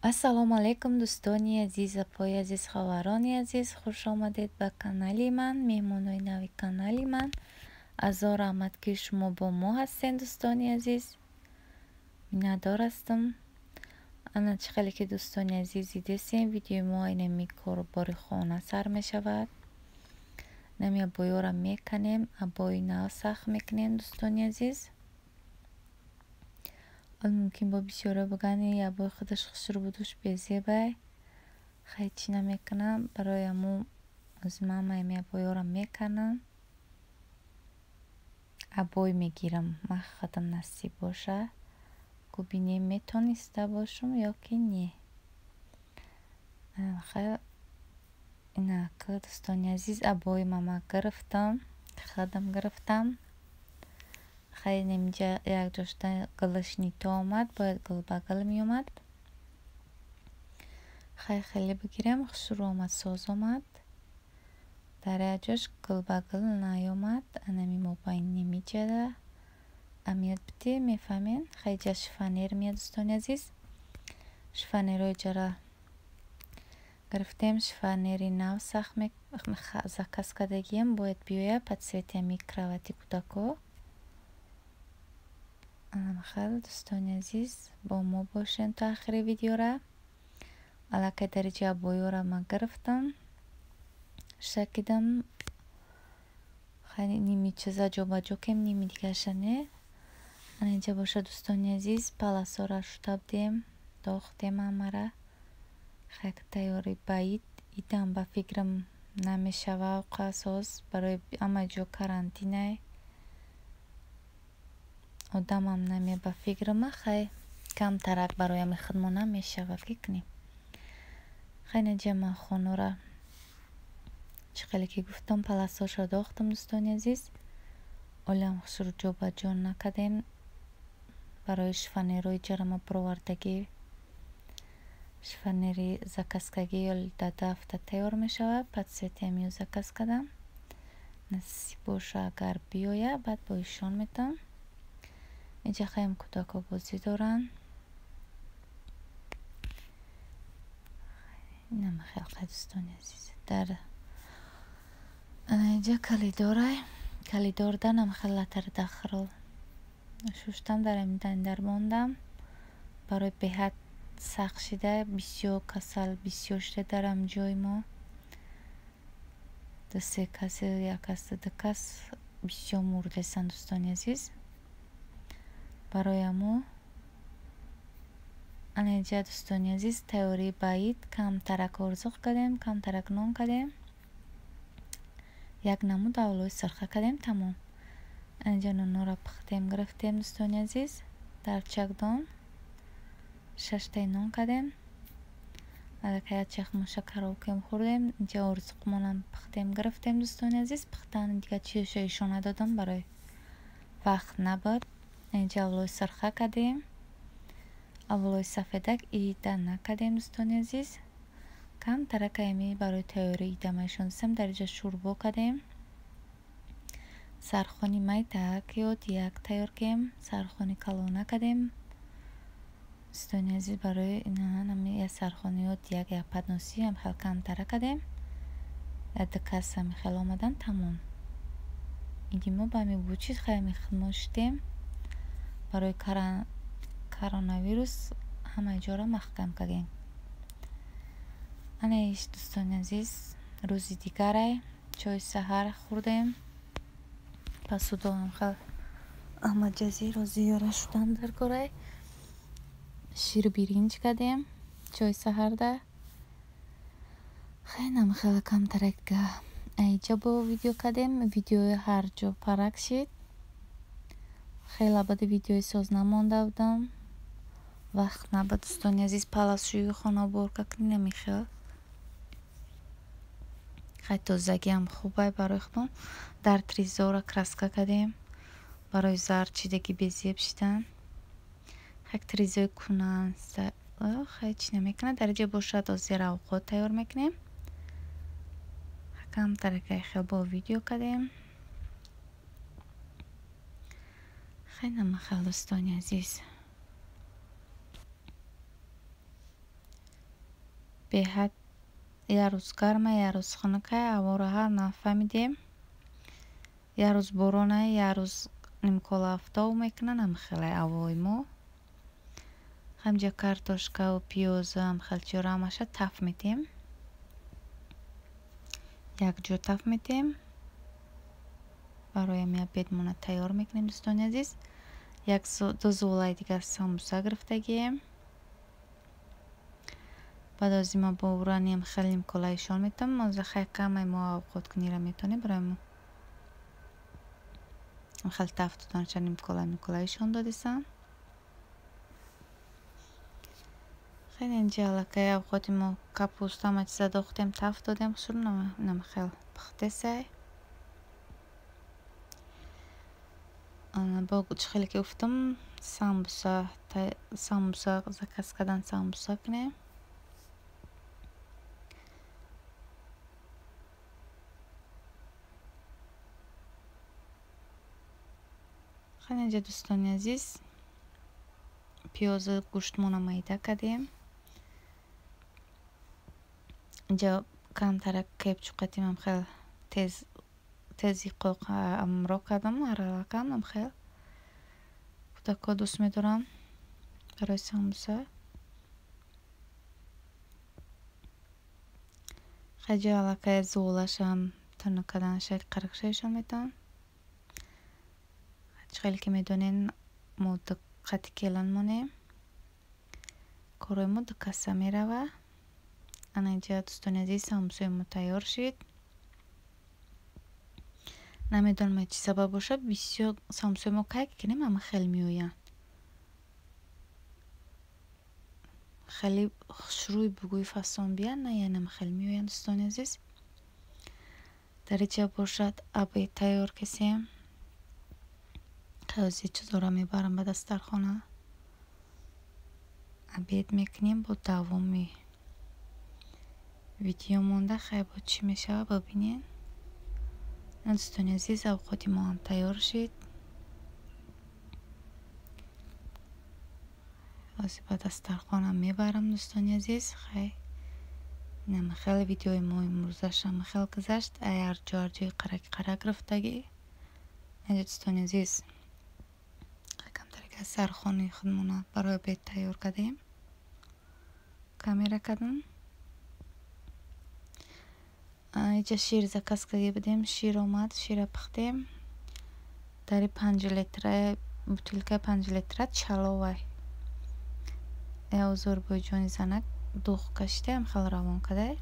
ассалому алайкум дӯстони азиз, апои азиз, ховарони азиз, хуш омадед ба канали ман, меҳмонои нави канали ман. Азор раҳмат ки шумо бо мо ҳастен дӯстони азиз. Миннатдор ҳастам. ана чӣ хеле ки дӯстони азиз дидесем видеои мо инами корбори хона сар мешавад. нами абоёра меканем, абои нав сахт мекунем дӯстони азиз. мумкин бо бисёре буган абои худаш хушру будуш безебай хай чӣ намекунам, барои аму озимама ами абоёра меканам, абой мегирам. ма хатам насиб боша ку бинем метониста бошум ё ки не. хай инак дӯстони азиз, абои мама гирифтам, хадам гирифтам. хай наминҷа якҷошта гилаш нито омад, бояд гил ба гил меомад. хай хеле бигирем, хушру омад, соз омад. дар якҷош гил ба гил наёмад, анами мобайн немиҷада. амият бите мефаҳмен. хай ҷа шифонер меяд дӯстони азиз. шифонерҳои ҷара гирифтем. шифонери нав сахт заказ кардагием бояд биёяд под цвети ами кровати кӯдако. хел дӯстони азиз, бо мо бошен то охири видеора. аллакай дариҷа абоёра ма гирифтам, шакидам. хеле ними чиза ҷобаҷо кем, ними дигашане. ана инҷа боша дӯстони азиз, паласора шутабдем, дохтем амара. хай тайёри баид идам ба фикрам намешава овқасоз, барои ама ҷо карантинай. одамам наме ба фикрама, хай камтарак барои ами хидмона мешава фикни. хай наҷама хонора чӣ хеле ки гуфтам, паласоша дохтам дӯстони азиз. олиам хушру ҷобаҷо накардем. барои шифонерои ҷарама провардагӣ, шифонери заказкагӣ оли да 2 ҳафта тайёр мешавад. пад цвети амиё заказ кардам. насиб боша агар биёя, баъд бо ишон метам. инҷа хаем кӯдако бозӣ доранд. инам хелқай дӯстони азиз. дар инҷа калидорай, калидор данам хелатар дахрол шуштам, дар амидан дар мондам. барои беҳад сахт шида, бисёр касал бисёр шида дар амҷои мо. 2-3 каси, як кас 2 кас бисёр мурдесанд дӯстони азиз. барои аму ана инҷа дӯстони азиз тайёрии баид камтарак орзуқ кардем, камтарак нон кардем, як намуд авлои сирха кардем, тамом. инҷа нонора пухтем гирифтем дӯстони азиз. дар чакдон 6 таи нон кардем. аллакай як чахмо шакаровкем хӯрдем. инҷа орзуқмонам пухтем гирифтем дӯстони азиз. пухтан дига чиша ишон надодам, барои вақт набуд. инҷа авлои сирха кардем, авлои сафедак ида накардем дӯстони азиз. камтарак ами барои тайёрии идамаишон дистам. дар инҷа шӯрбо кардем. сархони майдак ё як тайёр кардем. сархони калона кардем дӯстони азиз. барои инами я сархони ё як подноси ам хел камтарак кардем. як 2 кас ами хел омадан, тамом. идимо ба ами бучид хаями хидмот шудем. барои коронавирус ҳамаи ҷора маҳкам кардем. ана иш дӯстони азиз, рӯзи дигарай чои саҳар хӯрдем. пасудо ҳам хел аҳмадҷазиро зиёра шудам дар корай. шир биринҷ кардем чои саҳарда. хайнам хеле камтарак га айҷа бо видео кардем. видеои ҳар ҷо парак шид. хеле абади видеои соз намонда будам, вақт набуд дӯстони азиз. паласшӯи хона уборка кунӣ намехел. хай тозагиам хубай барои худам. дар тризора краска кардем барои зар чидагӣ безеб шидан. хай тризои кунан хай чӣ намекунад. дар инҷа бошад озер авқот тайёр мекунем. камтаракай хел бо видео кардем. хай намахел дӯстони азиз. беҳад як рӯз гарма, як рӯз хунука, ҳаворо ҳар нафаҳмидем. Як рӯз борона, як рӯз нимкола афтоб мекуна, намхеле ҳавои мо. ҳамҷа картошкаву пиёзу ҳамхелчиёро ҳамаша таф метем. якҷо таф метем. барои ҳами обедмона тайёр мекунем дӯстони азиз. ду зуволаи дигар самбуса гирифтагием. баъд аз ин мо бо уранем хеле нимколаишон метам. хай камай мо овқоткунира метонем барои мо хеле таф доданша нимколаишон додисам. хеле инҷа аллакай овқоти мо капуста ҳама чиза дохтем, таф додем. шур намхел пухтесай. бо чихеле ки гуфтам самбуса заказ кардан самбуса кунем. хеле инҷа дӯстони азиз пиёзу гӯштмона майда кардем. инҷа камтара кепчуп кардем. ҳам хел тези қоқ амро кардам. аралакам ҳам хел кӯдако дӯст медорам барои самбуса. хаҷа аллакай зуволашам тану каданаша қаракшаишон метам. чихеле ки медонем мо диққати келан монем. корои мо дукаса мерава. ана инҷа дӯстони азиз самбусаи мо тайёр шид. намедонам чӣ сабаб бошад бисёр самбусаи мо кай кунем ама хеле меоянд. хеле хушрӯй бугӯи фасон биян наянам хеле меоянд дӯстони азиз. дар инҷа бошад обед тайёр кесем. ҳозир чизора мебарам ба дастархона. обед мекунем. бо давоми видео монда хай бо чӣ мешавад бибинем. дӯстони азиз овқоти мо ҳам тайёр шид. ҳозир ба дастархонам мебарам дӯстони азиз. хай инам хеле видеои мо имрӯзашам хеле гузашт. ҳарҷои қарак гирифтагӣ. инҷа дӯстони азиз камтарига сархони худмона барои обед тайёр кардем. камера кардам. инҷа шир заказ карда будем. шир омад. шира пухтем. дари 5 литра бутилка 5 литра чаловай. ҳозир боҷони занак дух кашидем хеле равон кадай.